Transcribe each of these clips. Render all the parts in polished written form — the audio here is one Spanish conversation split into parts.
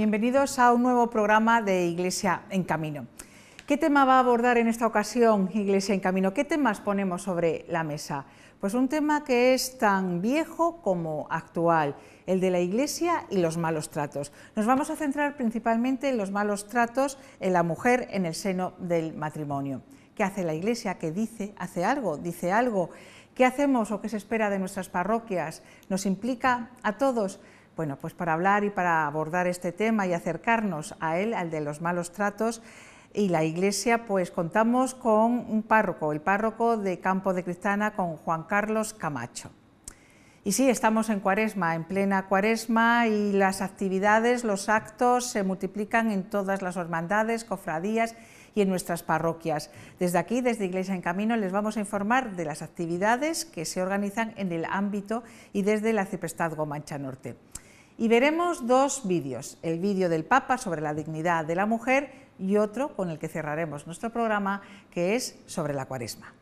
Bienvenidos a un nuevo programa de Iglesia en Camino. ¿Qué tema va a abordar en esta ocasión Iglesia en Camino? ¿Qué temas ponemos sobre la mesa? Pues un tema que es tan viejo como actual, el de la Iglesia y los malos tratos. Nos vamos a centrar principalmente en los malos tratos en la mujer en el seno del matrimonio. ¿Qué hace la Iglesia? ¿Qué dice? ¿Hace algo? ¿Dice algo? ¿Qué hacemos o qué se espera de nuestras parroquias? ¿Nos implica a todos? Bueno, pues para hablar y para abordar este tema y acercarnos a él, al de los malos tratos y la Iglesia, pues contamos con un párroco, el párroco de Campo de Cristana, con Juan Carlos Camacho. Y sí, estamos en Cuaresma, en plena Cuaresma, y las actividades, los actos se multiplican en todas las hermandades, cofradías y en nuestras parroquias. Desde aquí, desde Iglesia en Camino, les vamos a informar de las actividades que se organizan en el ámbito y desde el Arciprestazgo Mancha Norte. Y veremos dos vídeos, el vídeo del Papa sobre la dignidad de la mujer y otro con el que cerraremos nuestro programa, que es sobre la Cuaresma.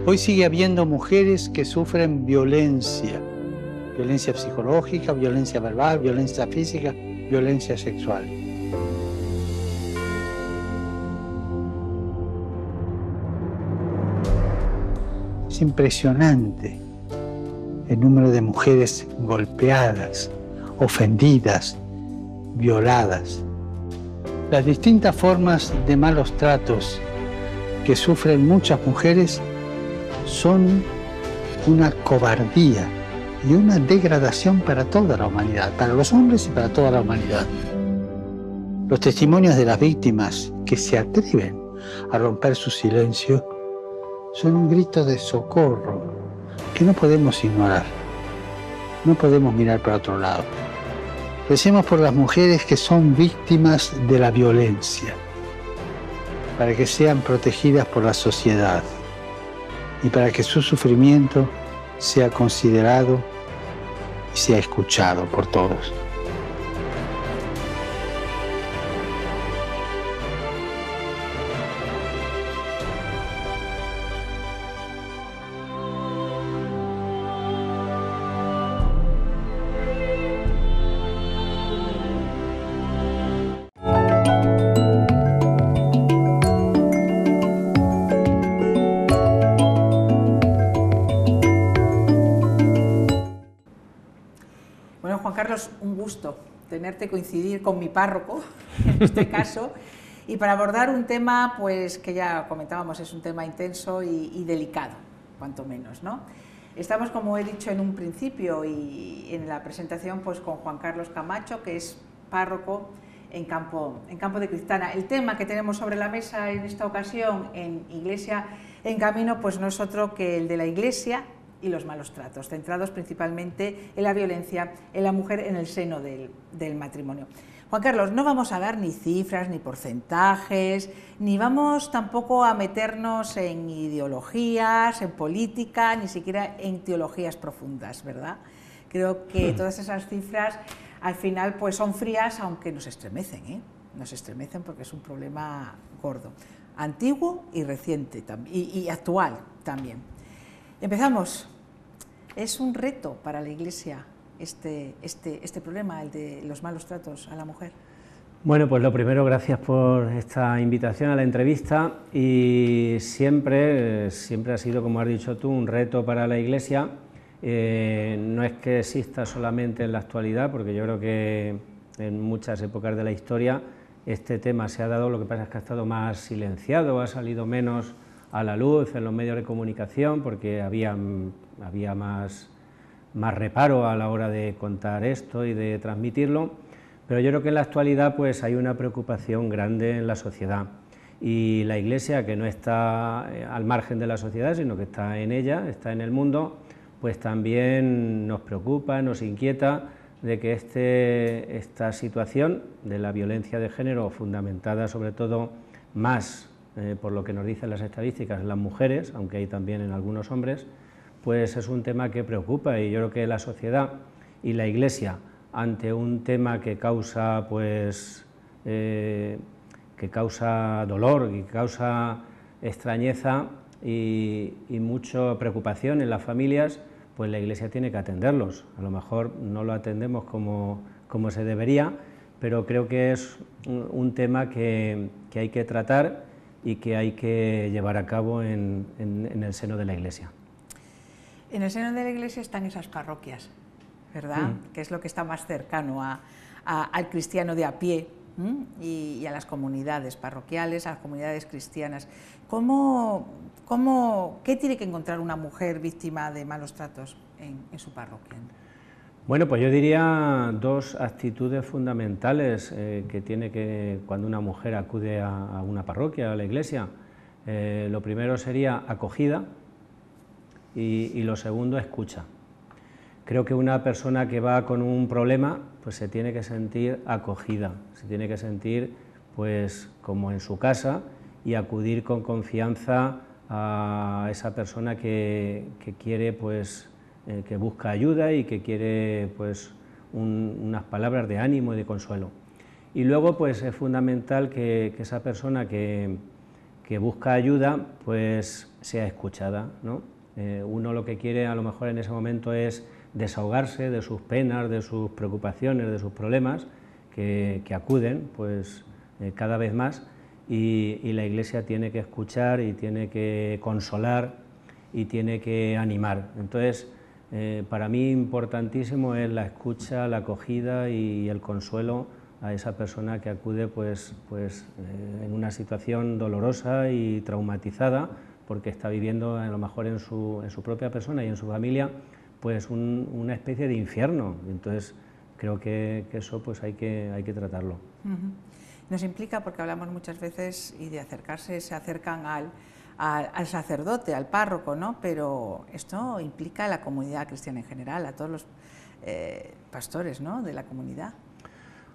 Hoy sigue habiendo mujeres que sufren violencia psicológica, violencia verbal, violencia física, violencia sexual. Es impresionante el número de mujeres golpeadas, ofendidas, violadas. Las distintas formas de malos tratos que sufren muchas mujeres son una cobardía y una degradación para toda la humanidad, para los hombres y para toda la humanidad. Los testimonios de las víctimas que se atreven a romper su silencio son un grito de socorro que no podemos ignorar. No podemos mirar para otro lado. Recemos por las mujeres que son víctimas de la violencia, para que sean protegidas por la sociedad y para que su sufrimiento sea considerado y sea escuchado por todos. Un gusto tenerte coincidir con mi párroco, en este caso, y para abordar un tema, pues que ya comentábamos, es un tema intenso y delicado, cuanto menos, ¿no? Estamos, como he dicho en un principio y en la presentación, pues con Juan Carlos Camacho, que es párroco en Campo de Cristana. El tema que tenemos sobre la mesa en esta ocasión en Iglesia en Camino, pues no es otro que el de la Iglesia y los malos tratos, centrados principalmente en la violencia en la mujer en el seno del matrimonio. Juan Carlos, no vamos a dar ni cifras, ni porcentajes, ni vamos tampoco a meternos en ideologías, en política, ni siquiera en teologías profundas, ¿verdad? Creo que todas esas cifras al final pues son frías, aunque nos estremecen, ¿eh? Nos estremecen porque es un problema gordo, antiguo y reciente y actual también. Empezamos. ¿Es un reto para la Iglesia este problema, el de los malos tratos a la mujer? Bueno, pues lo primero, gracias por esta invitación a la entrevista, y siempre ha sido, como has dicho tú, un reto para la Iglesia. No es que exista solamente en la actualidad, porque yo creo que en muchas épocas de la historia este tema se ha dado, lo que pasa es que ha estado más silenciado, ha salido menos a la luz en los medios de comunicación, porque había más reparo a la hora de contar esto y de transmitirlo, pero yo creo que en la actualidad pues hay una preocupación grande en la sociedad, y la Iglesia, que no está al margen de la sociedad, sino que está en ella, está en el mundo, pues también nos preocupa, nos inquieta de que esta situación de la violencia de género, fundamentada sobre todo más por lo que nos dicen las estadísticas, en las mujeres, aunque hay también en algunos hombres, pues es un tema que preocupa, y yo creo que la sociedad y la Iglesia, ante un tema que causa pues que que causa dolor, que causa extrañeza y mucha preocupación en las familias, pues la Iglesia tiene que atenderlos. A lo mejor no lo atendemos como se debería, pero creo que es un tema que hay que tratar y que hay que llevar a cabo en el seno de la Iglesia. En el seno de la Iglesia están esas parroquias, ¿verdad? Que es lo que está más cercano al cristiano de a pie y a las comunidades parroquiales, a las comunidades cristianas. ¿Qué tiene que encontrar una mujer víctima de malos tratos en su parroquia? Bueno, pues yo diría dos actitudes fundamentales que tiene que cuando una mujer acude a una parroquia, a la iglesia. Lo primero sería acogida y lo segundo, escucha. Creo que una persona que va con un problema, pues se tiene que sentir acogida, se tiene que sentir pues como en su casa y acudir con confianza a esa persona que quiere pues que busca ayuda y que quiere pues unas palabras de ánimo y de consuelo. Y luego pues es fundamental que esa persona que busca ayuda pues sea escuchada, ¿no? Uno lo que quiere a lo mejor en ese momento es desahogarse de sus penas, de sus preocupaciones, de sus problemas que acuden pues cada vez más y la Iglesia tiene que escuchar y tiene que consolar y tiene que animar. Entonces, para mí importantísimo es la escucha, la acogida y el consuelo a esa persona que acude pues en una situación dolorosa y traumatizada porque está viviendo a lo mejor en su propia persona y en su familia pues una especie de infierno. Entonces creo que eso pues hay que tratarlo. Nos implica, porque hablamos muchas veces y de acercarse, se acercan al sacerdote, al párroco, ¿no? Pero esto implica a la comunidad cristiana en general, a todos los pastores, ¿no?, de la comunidad.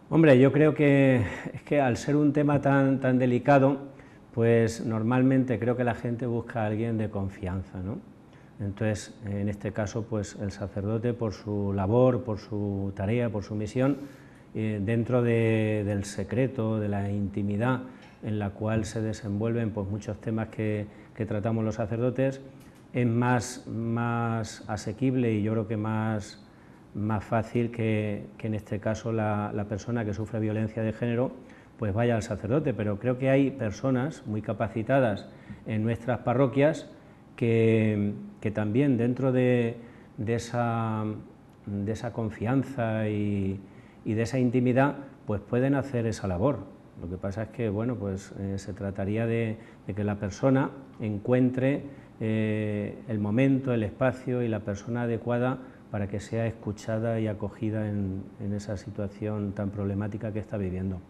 Hombre, yo creo que es que al ser un tema tan delicado, pues normalmente creo que la gente busca a alguien de confianza, ¿no? Entonces, en este caso, pues el sacerdote, por su labor, por su tarea, por su misión, dentro del secreto, de la intimidad en la cual se desenvuelven pues muchos temas que tratamos los sacerdotes, es más asequible y yo creo que más fácil que en este caso la persona que sufre violencia de género pues vaya al sacerdote, pero creo que hay personas muy capacitadas en nuestras parroquias que también dentro de esa confianza y de esa intimidad pues pueden hacer esa labor. Lo que pasa es que bueno, pues se trataría de que la persona encuentre el momento, el espacio y la persona adecuada para que sea escuchada y acogida en esa situación tan problemática que está viviendo.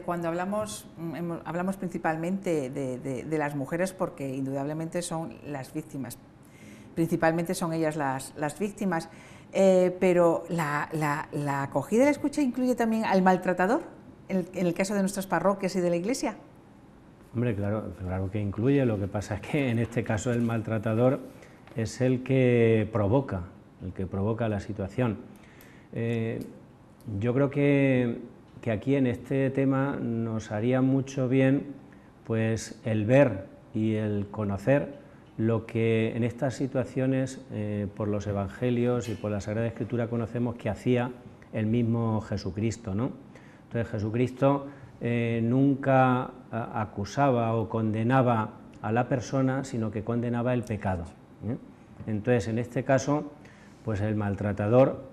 Cuando hablamos principalmente de las mujeres porque indudablemente son las víctimas, principalmente son ellas las víctimas, pero la acogida y la escucha incluye también al maltratador, en el caso de nuestras parroquias y de la Iglesia. Hombre, claro que incluye, lo que pasa es que en este caso el maltratador es el que provoca la situación. Yo creo que aquí en este tema nos haría mucho bien pues el ver y el conocer lo que en estas situaciones por los evangelios y por la Sagrada Escritura conocemos que hacía el mismo Jesucristo, ¿no? Entonces Jesucristo nunca acusaba o condenaba a la persona, sino que condenaba el pecado, ¿eh? Entonces en este caso pues el maltratador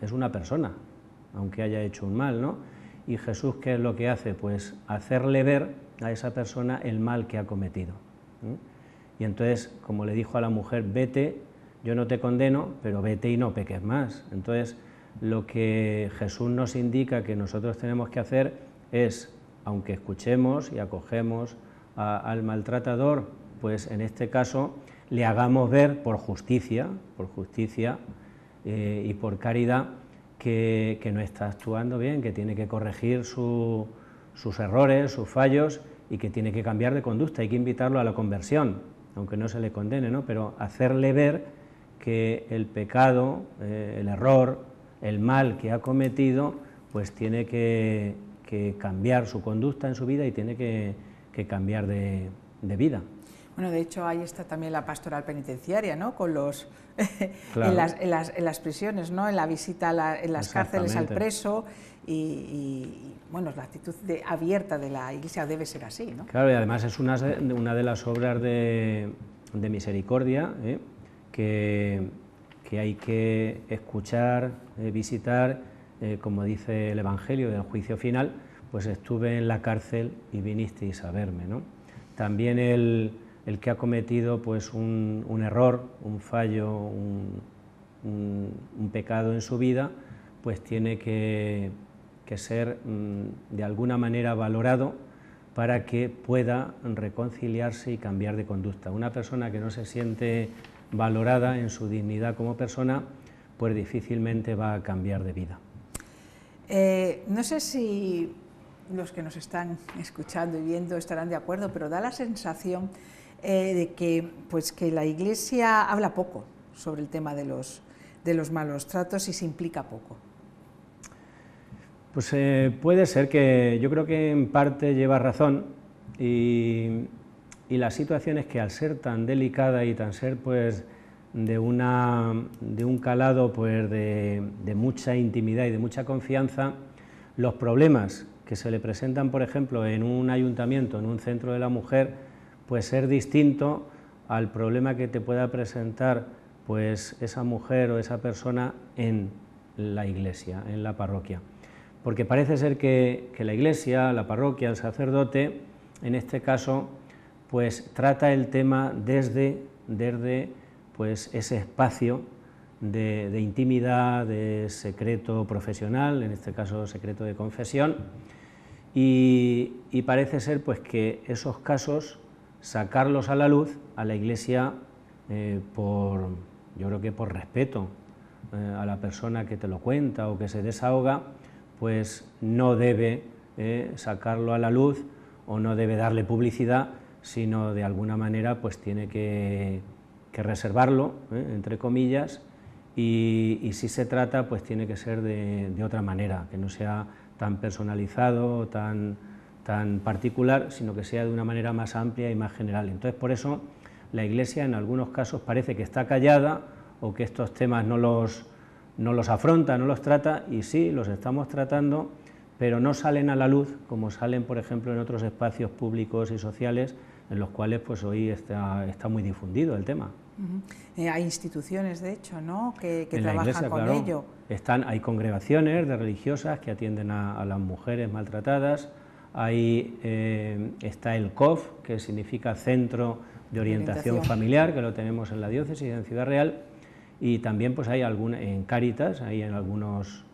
es una persona, aunque haya hecho un mal, ¿no? Y Jesús, ¿qué es lo que hace? Pues hacerle ver a esa persona el mal que ha cometido, ¿eh? Y entonces, como le dijo a la mujer, vete, yo no te condeno, pero vete y no peques más. Entonces, lo que Jesús nos indica que nosotros tenemos que hacer es, aunque escuchemos y acogemos al maltratador, pues en este caso le hagamos ver por justicia y por caridad que no está actuando bien, que tiene que corregir sus errores, sus fallos y que tiene que cambiar de conducta. Hay que invitarlo a la conversión, aunque no se le condene, ¿no? Pero hacerle ver que el pecado, el error, el mal que ha cometido, pues tiene que que cambiar su conducta en su vida y tiene que cambiar de vida. Bueno, de hecho ahí está también la pastoral penitenciaria, ¿no? Con los Claro. en las prisiones, ¿no? En la visita en las cárceles al preso y bueno, la actitud abierta de la Iglesia debe ser así, ¿no? Claro, y además es una de las obras de misericordia, que hay que escuchar, visitar, como dice el Evangelio del juicio final, pues estuve en la cárcel y vinisteis a verme, ¿no? También el que ha cometido pues un error, un fallo, un pecado en su vida, pues tiene que ser de alguna manera valorado para que pueda reconciliarse y cambiar de conducta. Una persona que no se siente valorada en su dignidad como persona, pues difícilmente va a cambiar de vida. No sé si los que nos están escuchando y viendo estarán de acuerdo, pero da la sensación de que la Iglesia habla poco sobre el tema de los malos tratos y se implica poco. Pues puede ser que yo creo que en parte lleva razón y la situación es que al ser tan delicada y tan ser pues de un calado pues de mucha intimidad y de mucha confianza, los problemas que se le presentan, por ejemplo, en un ayuntamiento, en un centro de la mujer, pues ser distinto al problema que te pueda presentar pues esa mujer o esa persona en la iglesia, en la parroquia. Porque parece ser que la iglesia, la parroquia, el sacerdote, en este caso, pues trata el tema desde pues ese espacio de intimidad, de secreto profesional, en este caso secreto de confesión, y parece ser pues que esos casos, sacarlos a la luz, a la iglesia, yo creo que por respeto a la persona que te lo cuenta o que se desahoga, pues no debe sacarlo a la luz o no debe darle publicidad, sino de alguna manera pues tiene que reservarlo, entre comillas, y si se trata pues tiene que ser de otra manera, que no sea tan personalizado, tan particular, sino que sea de una manera más amplia y más general. Entonces por eso la Iglesia en algunos casos parece que está callada o que estos temas no los afronta, no los trata, y sí, los estamos tratando, pero no salen a la luz como salen, por ejemplo, en otros espacios públicos y sociales en los cuales pues hoy está muy difundido el tema. Hay instituciones, de hecho, ¿no?, que en trabajan la Iglesia, con claro, ello. Hay congregaciones de religiosas que atienden a las mujeres maltratadas, está el COF, que significa Centro de Orientación Familiar, que lo tenemos en la diócesis, en Ciudad Real, y también pues hay en Cáritas, hay en algunos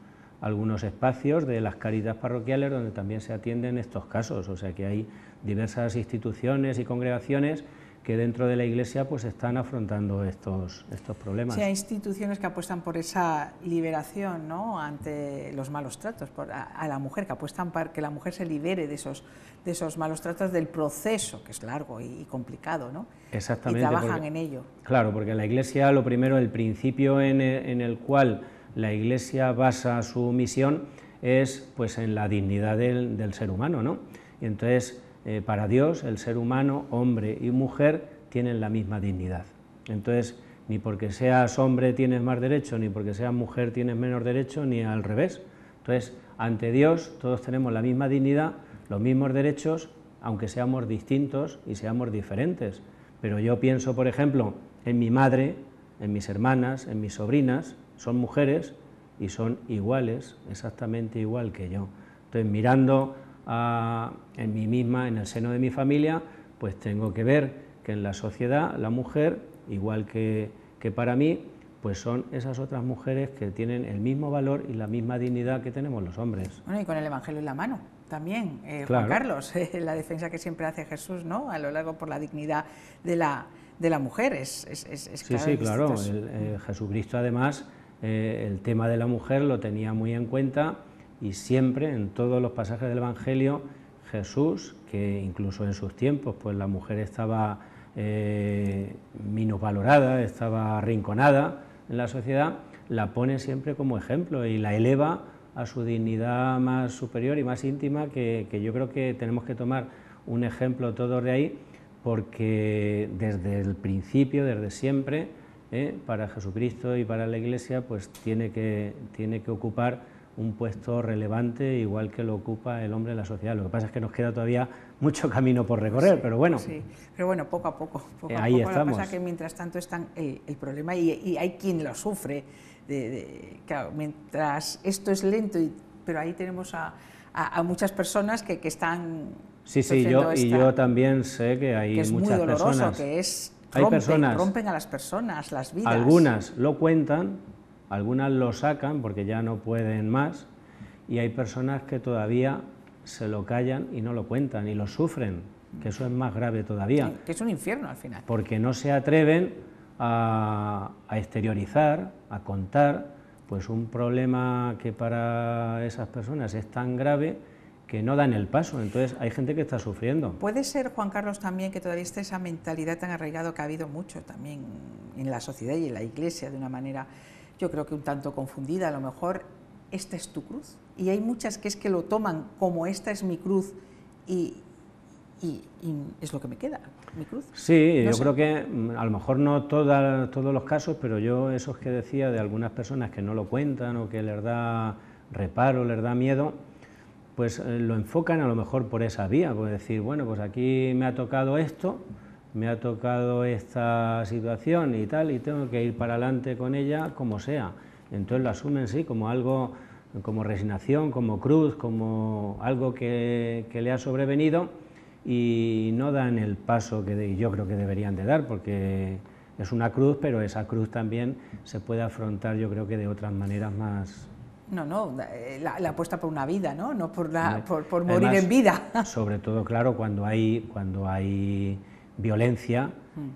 espacios de las Cáritas parroquiales donde también se atienden estos casos, o sea que hay diversas instituciones y congregaciones que dentro de la Iglesia pues están afrontando estos problemas. Sí, hay instituciones que apuestan por esa liberación, ¿no?, ante los malos tratos, a la mujer, que apuestan para que la mujer se libere de esos malos tratos, del proceso, que es largo y complicado, ¿no? Exactamente. Y trabajan en ello. Claro, porque la Iglesia, lo primero, el principio en el cual la Iglesia basa su misión es pues en la dignidad del ser humano, ¿no? Y entonces, para Dios, el ser humano, hombre y mujer, tienen la misma dignidad. Entonces, ni porque seas hombre tienes más derecho, ni porque seas mujer tienes menos derecho, ni al revés. Entonces, ante Dios todos tenemos la misma dignidad, los mismos derechos, aunque seamos distintos y seamos diferentes. Pero yo pienso, por ejemplo, en mi madre, en mis hermanas, en mis sobrinas, son mujeres y son iguales, exactamente igual que yo. Entonces, mirando en mí misma, en el seno de mi familia, pues tengo que ver que en la sociedad la mujer, igual que para mí, pues son esas otras mujeres que tienen el mismo valor y la misma dignidad que tenemos los hombres. Bueno, y con el Evangelio en la mano también, Claro. Juan Carlos, la defensa que siempre hace Jesús, ¿no?, a lo largo por la dignidad de la mujer. Sí, claro. Jesucristo, además, el tema de la mujer lo tenía muy en cuenta, y siempre, en todos los pasajes del Evangelio, Jesús, que incluso en sus tiempos pues la mujer estaba minusvalorada, estaba arrinconada en la sociedad, la pone siempre como ejemplo y la eleva a su dignidad más superior y más íntima, que yo creo que tenemos que tomar un ejemplo todos de ahí, porque desde el principio, desde siempre, para Jesucristo y para la Iglesia, pues tiene que ocupar un puesto relevante, igual que lo ocupa el hombre en la sociedad. Lo que pasa es que nos queda todavía mucho camino por recorrer, sí, pero bueno. Sí, pero bueno, poco a poco. Ahí estamos. Lo que pasa es que mientras tanto está el problema y hay quien lo sufre. Claro, mientras esto es lento, pero ahí tenemos a muchas personas que están... Sí, yo también sé que hay que es muchas muy doloroso, personas... que es... rompen a las personas, las vidas. Algunas lo cuentan, algunas lo sacan porque ya no pueden más, y hay personas que todavía se lo callan y no lo cuentan y lo sufren, que eso es más grave todavía. Que es un infierno al final. Porque no se atreven a exteriorizar, a contar, pues un problema que para esas personas es tan grave que no dan el paso. Entonces hay gente que está sufriendo. Puede ser, Juan Carlos, también que todavía esté esa mentalidad tan arraigada que ha habido mucho también en la sociedad y en la Iglesia, de una manera, yo creo que un tanto confundida. A lo mejor esta es tu cruz, y hay muchas que es que lo toman como esta es mi cruz y es lo que me queda, mi cruz. Sí, yo creo que a lo mejor no todos los casos, pero yo esos que decía de algunas personas que no lo cuentan o que les da reparo, les da miedo, pues lo enfocan a lo mejor por esa vía, pues decir, bueno, pues aquí me ha tocado esto, me ha tocado esta situación y tal, y tengo que ir para adelante con ella como sea. Entonces lo asumen, sí, como algo, como resignación, como cruz, como algo que le ha sobrevenido, y no dan el paso que yo creo que deberían de dar, porque es una cruz, pero esa cruz también se puede afrontar, yo creo que de otras maneras más... No, la apuesta por una vida, no por morir Además, en vida. Sobre todo, claro, cuando hay violencia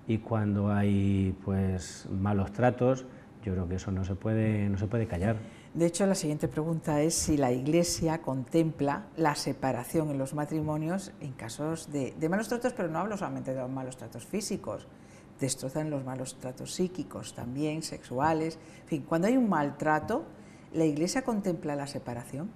y cuando hay pues malos tratos, yo creo que eso no se puede callar. De hecho, la siguiente pregunta es si la Iglesia contempla la separación en los matrimonios en casos de malos tratos, pero no hablo solamente de los malos tratos físicos, destrozan los malos tratos psíquicos también, sexuales, en fin, cuando hay un maltrato, ¿la Iglesia contempla la separación?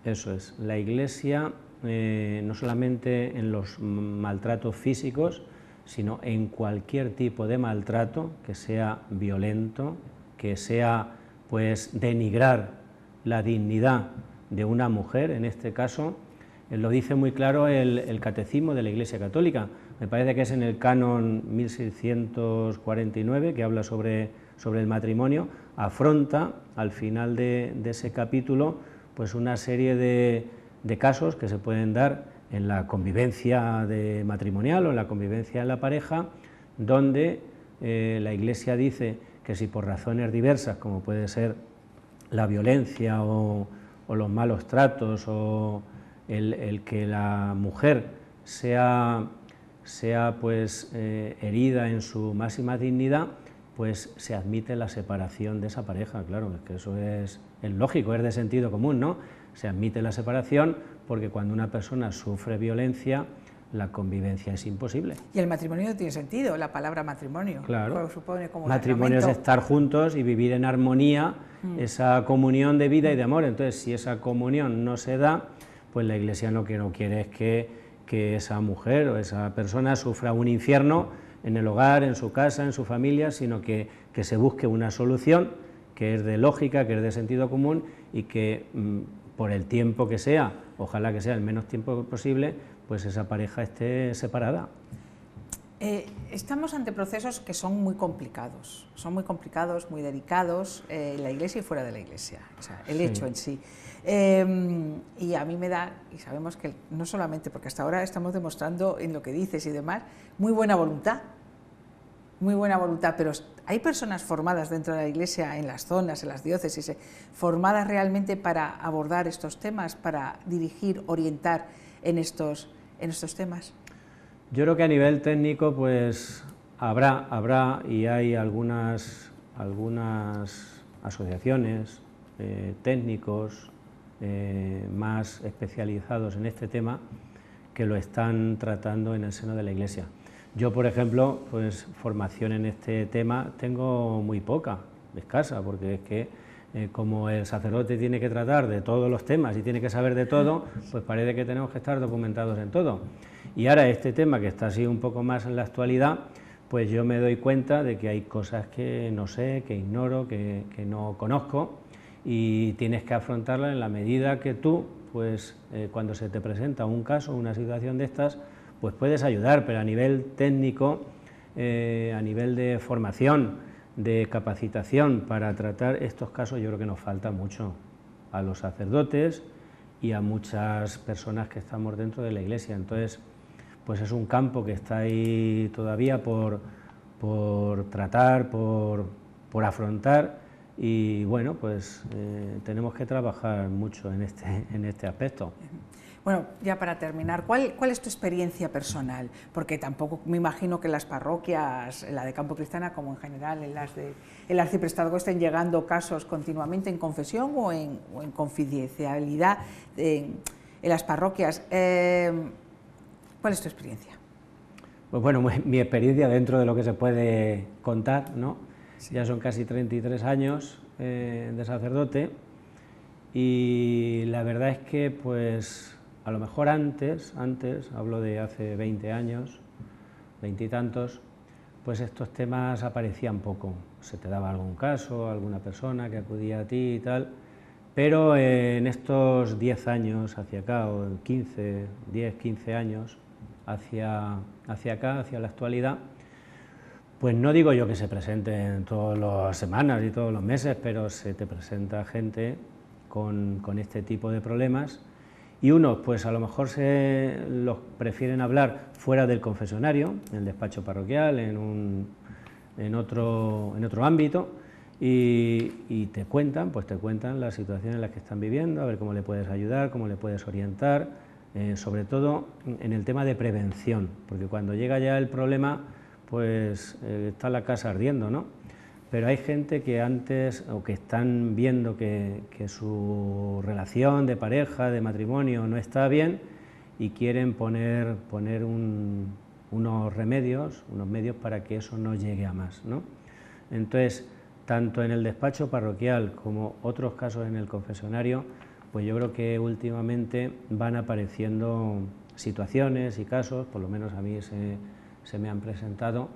Eso es, la Iglesia no solamente en los maltratos físicos, sino en cualquier tipo de maltrato que sea violento, que sea pues denigrar la dignidad de una mujer, en este caso, lo dice muy claro el Catecismo de la Iglesia Católica, me parece que es en el canon 1649, que habla sobre el matrimonio, afronta al final de ese capítulo pues una serie de casos que se pueden dar en la convivencia matrimonial o en la convivencia de la pareja, donde la Iglesia dice que si por razones diversas, como puede ser la violencia o los malos tratos o el que la mujer sea pues herida en su máxima dignidad, pues se admite la separación de esa pareja. Claro, es que eso es lógico, es de sentido común, ¿no? Se admite la separación porque cuando una persona sufre violencia, la convivencia es imposible. Y el matrimonio no tiene sentido, la palabra matrimonio. Claro, supone como matrimonio es estar juntos y vivir en armonía, esa comunión de vida y de amor. Entonces, si esa comunión no se da, pues la Iglesia lo que no quiere es que esa mujer o esa persona sufra un infierno en el hogar, en su casa, en su familia, sino que se busque una solución que es de lógica, que es de sentido común y que por el tiempo que sea, ojalá que sea el menos tiempo posible, pues esa pareja esté separada. Estamos ante procesos que son muy complicados, muy delicados, en la Iglesia y fuera de la Iglesia, o sea, el hecho en sí. Y a mí me da, y sabemos que no solamente, porque hasta ahora estamos demostrando en lo que dices y demás, muy buena voluntad, pero hay personas formadas dentro de la Iglesia, en las zonas, en las diócesis, formadas realmente para abordar estos temas, para dirigir, orientar en estos temas. Yo creo que a nivel técnico pues habrá y hay algunas asociaciones, técnicos más especializados en este tema que lo están tratando en el seno de la Iglesia. Yo, por ejemplo, pues formación en este tema tengo muy poca, escasa, porque es que como el sacerdote tiene que tratar de todos los temas y tiene que saber de todo, pues parece que tenemos que estar documentados en todo. Y ahora este tema que está así un poco más en la actualidad, pues yo me doy cuenta de que hay cosas que no sé, que ignoro, que no conozco, y tienes que afrontarla en la medida que tú, pues cuando se te presenta un caso, una situación de estas, pues puedes ayudar, pero a nivel técnico, a nivel de formación, de capacitación para tratar estos casos, yo creo que nos falta mucho a los sacerdotes y a muchas personas que estamos dentro de la Iglesia. Entonces, pues es un campo que está ahí todavía por tratar, por afrontar, y bueno, pues tenemos que trabajar mucho en este aspecto. Bueno, ya para terminar, ¿cuál es tu experiencia personal? Porque tampoco me imagino que las parroquias, la de Campo Cristiana como en general, en las del arciprestazgo, estén llegando casos continuamente en confesión o en confidencialidad en las parroquias. ¿Cuál es tu experiencia? Pues bueno, mi experiencia dentro de lo que se puede contar, ¿no? Sí. Ya son casi 33 años de sacerdote, y la verdad es que pues a lo mejor antes, hablo de hace 20 años, 20 y tantos, pues estos temas aparecían poco. Se te daba algún caso, alguna persona que acudía a ti y tal, pero en estos 10 años hacia acá, o 10, 15 años hacia acá, hacia la actualidad, pues no digo yo que se presenten todas las semanas y todos los meses, pero se te presenta gente con este tipo de problemas, y unos pues a lo mejor los prefieren hablar fuera del confesionario, en el despacho parroquial, en otro ámbito, y te cuentan la situación en la que están viviendo, a ver cómo le puedes ayudar, cómo le puedes orientar, sobre todo en el tema de prevención, porque cuando llega ya el problema, pues está la casa ardiendo, ¿no? Pero hay gente que antes, o que están viendo que su relación de pareja, de matrimonio, no está bien, y quieren poner unos remedios, unos medios para que eso no llegue a más, ¿no? Entonces, tanto en el despacho parroquial como otros casos en el confesionario, pues yo creo que últimamente van apareciendo situaciones y casos, por lo menos a mí se me han presentado,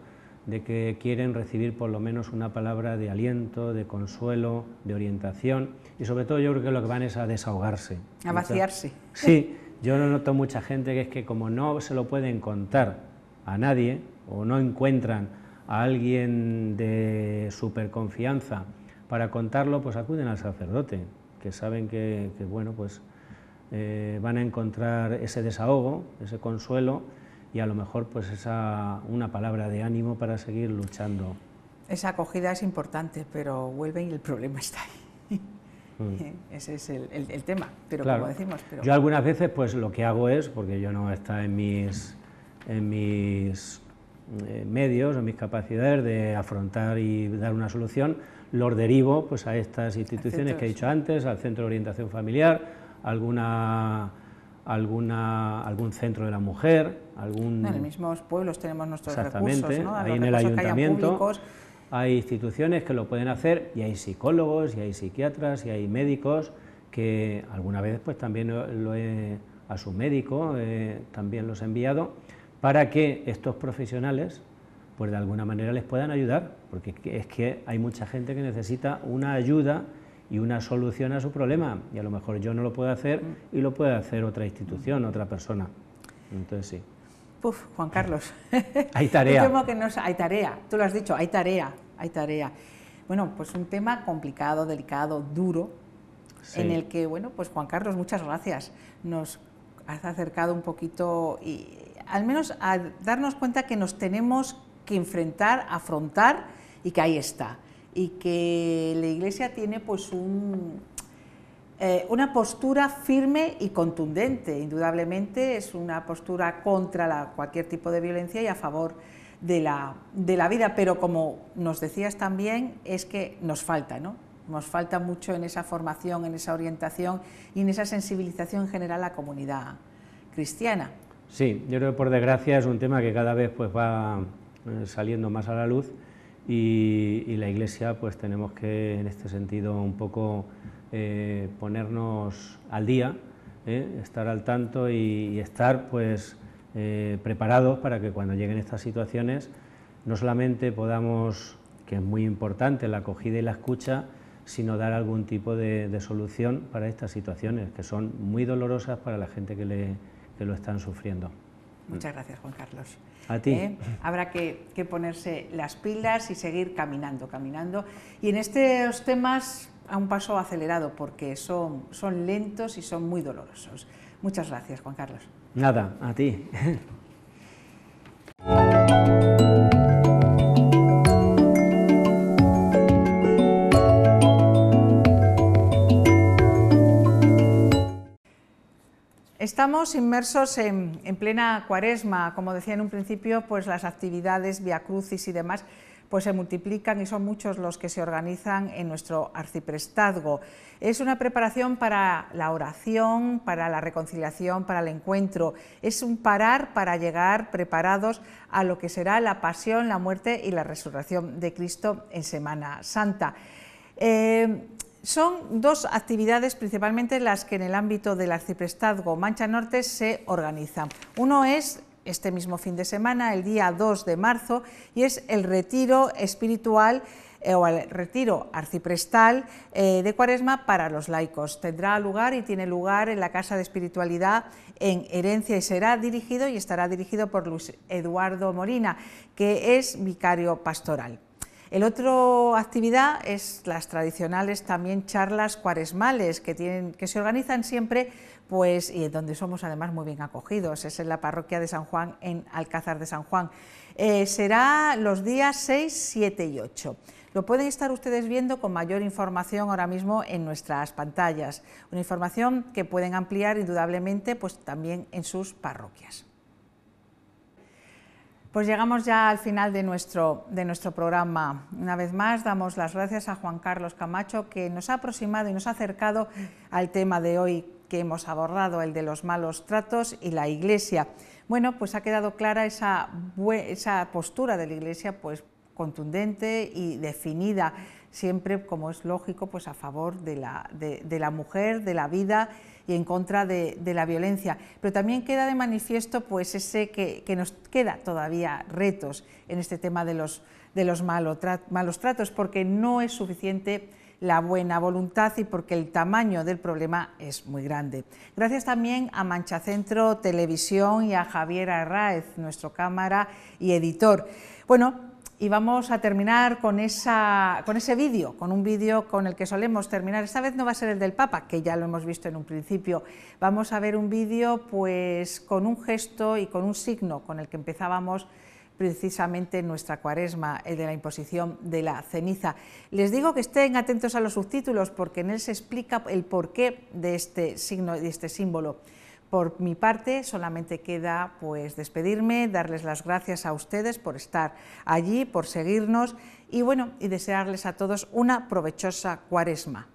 de que quieren recibir por lo menos una palabra de aliento, de consuelo, de orientación, y sobre todo yo creo que lo que van es a desahogarse. A vaciarse. Sí, yo noto mucha gente que es que como no se lo pueden contar a nadie, o no encuentran a alguien de súper confianza para contarlo, pues acuden al sacerdote, que saben que bueno, pues van a encontrar ese desahogo, ese consuelo, y a lo mejor pues una palabra de ánimo para seguir luchando. Esa acogida es importante, pero vuelve y el problema está ahí. Ese es el tema, pero claro, como decimos... Yo algunas veces pues lo que hago es, porque yo no está en mis medios, en mis capacidades de afrontar y dar una solución, los derivo pues a estas instituciones que he dicho antes, al Centro de Orientación Familiar, algún centro de la mujer, en los mismos pueblos tenemos nuestros recursos, ¿no? Ahí en el ayuntamiento hay instituciones que lo pueden hacer, y hay psicólogos, y hay psiquiatras, y hay médicos que alguna vez pues también a su médico también los he enviado, para que estos profesionales pues de alguna manera les puedan ayudar, porque es que hay mucha gente que necesita una ayuda y una solución a su problema, y a lo mejor yo no lo puedo hacer y lo puede hacer otra institución, otra persona. Entonces sí. Puf, Juan Carlos. Hay tarea. Hay tarea, tú lo has dicho, hay tarea. Bueno, pues un tema complicado, delicado, duro, sí, en el que, bueno, pues Juan Carlos, muchas gracias. Nos has acercado un poquito, y al menos a darnos cuenta que nos tenemos que enfrentar, afrontar, y que ahí está. Y que la Iglesia tiene pues una postura firme y contundente. Indudablemente es una postura contra cualquier tipo de violencia y a favor de la vida, pero como nos decías también, es que nos falta, ¿no? Nos falta mucho en esa formación, en esa orientación y en esa sensibilización general a la comunidad cristiana. Sí, yo creo que por desgracia es un tema que cada vez pues va saliendo más a la luz, y la Iglesia pues tenemos que en este sentido un poco ponernos al día, estar al tanto y estar pues preparados para que cuando lleguen estas situaciones no solamente podamos, que es muy importante la acogida y la escucha, sino dar algún tipo de solución para estas situaciones que son muy dolorosas para la gente que lo están sufriendo. Muchas gracias, Juan Carlos. A ti. Habrá que ponerse las pilas y seguir caminando. Y en estos temas a un paso acelerado, porque son lentos y son muy dolorosos. Muchas gracias, Juan Carlos. Nada, a ti. Estamos inmersos en plena Cuaresma, como decía en un principio, pues las actividades Via Crucis y demás pues se multiplican y son muchos los que se organizan en nuestro arciprestazgo. Es una preparación para la oración, para la reconciliación, para el encuentro. Es un parar para llegar preparados a lo que será la pasión, la muerte y la resurrección de Cristo en Semana Santa. Son dos actividades principalmente las que en el ámbito del arciprestazgo Mancha Norte se organizan. Uno es este mismo fin de semana, el día 2 de marzo, y es el retiro espiritual o el retiro arciprestal de Cuaresma para los laicos. Tendrá lugar y tiene lugar en la Casa de Espiritualidad en Herencia y será dirigido y estará dirigido por Luis Eduardo Molina, que es vicario pastoral. El otro actividad es las tradicionales también charlas cuaresmales que se organizan siempre pues, y donde somos además muy bien acogidos, es en la parroquia de San Juan, en Alcázar de San Juan. Será los días 6, 7 y 8. Lo pueden estar ustedes viendo con mayor información ahora mismo en nuestras pantallas, una información que pueden ampliar indudablemente pues, también en sus parroquias. Pues llegamos ya al final de nuestro programa. Una vez más damos las gracias a Juan Carlos Camacho, que nos ha aproximado y nos ha acercado al tema de hoy que hemos abordado, el de los malos tratos y la Iglesia. Bueno, pues ha quedado clara esa postura de la Iglesia pues contundente y definida, siempre, como es lógico, pues a favor de la mujer, de la vida y en contra de la violencia. Pero también queda de manifiesto pues que nos queda todavía retos en este tema de los malos tratos, porque no es suficiente la buena voluntad y porque el tamaño del problema es muy grande. Gracias también a Mancha Centro Televisión y a Javier Arráez, nuestro cámara y editor. Bueno, y vamos a terminar con ese vídeo, con un vídeo con el que solemos terminar. Esta vez no va a ser el del Papa, que ya lo hemos visto en un principio. Vamos a ver un vídeo pues, con un gesto y con un signo con el que empezábamos precisamente nuestra Cuaresma, el de la imposición de la ceniza. Les digo que estén atentos a los subtítulos porque en él se explica el porqué de este signo y de este símbolo. Por mi parte, solamente queda pues despedirme, darles las gracias a ustedes por estar allí, por seguirnos y bueno, y desearles a todos una provechosa Cuaresma.